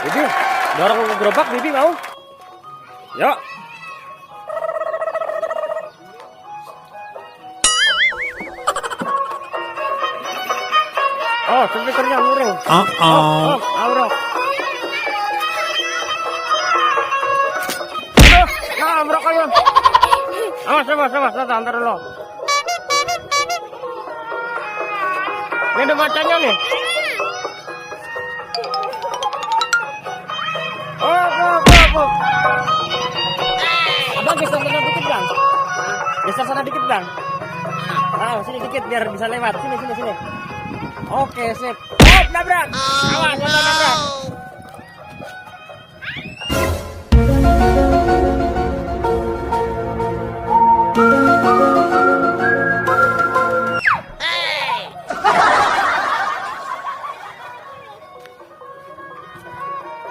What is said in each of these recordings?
Bibi, dorong gerobak Bibi mau? Yuk. Oh, speakernya miring. Oh, Aurok. Nabrak aja. Awas, antar dulu. Ini ada macanya nih. Oh. Abang geser sana dikit bang. Geser sana dikit bang. Sini dikit biar bisa lewat. Sini. Oke, sip. Oh, nabrak. Awas, nabrak.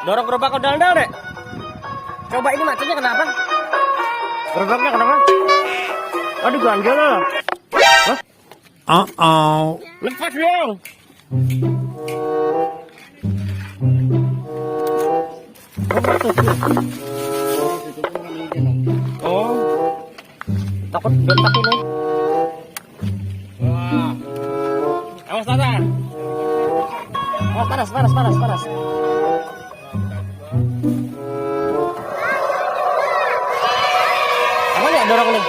Dorong gerobak ke dalam dek. Coba ini macetnya kenapa? Gerobaknya kenapa? Aduh ganjel lah. Lepas dong. Oh, takut bentak ini. Wah, awas Tata. Oh panas. Aman ya dorong nih.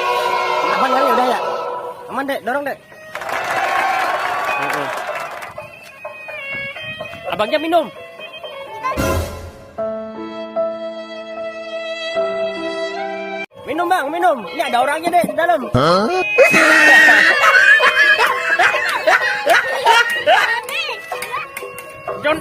Aman kali udah ya. Aman dek, dorong dek. Abangnya minum. Minum bang, minum. Ini ada orangnya dek di dalam. Jangan.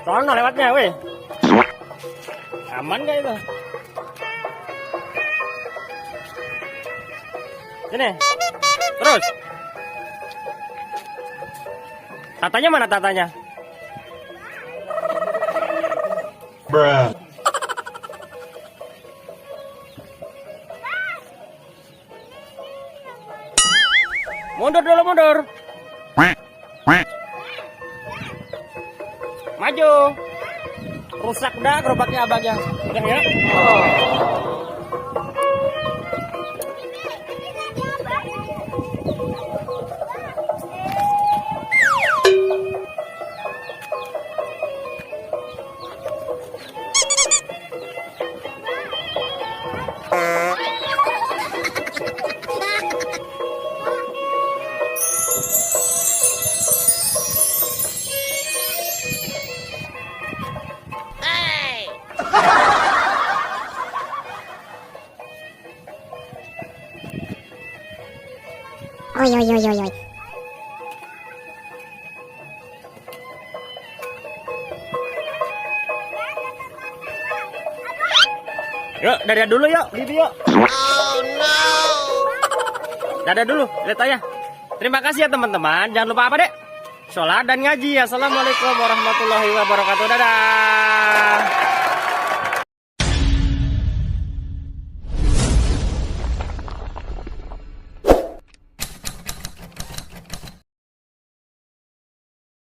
Soalnya lewatnya, weh. Aman gak itu? Sini. Terus. Tatanya mana tatanya? Bruh. Mundur dulu, mundur. Maju. Rusak dah gerobaknya abangnya. Udah ya? Oi. Yuk, dadah dulu yuk, Bibi yuk. Oh no. Dadah dulu, lihat aja. Terima kasih ya teman-teman. Jangan lupa apa dek? Sholat dan ngaji. Assalamualaikum warahmatullahi wabarakatuh. Dadah.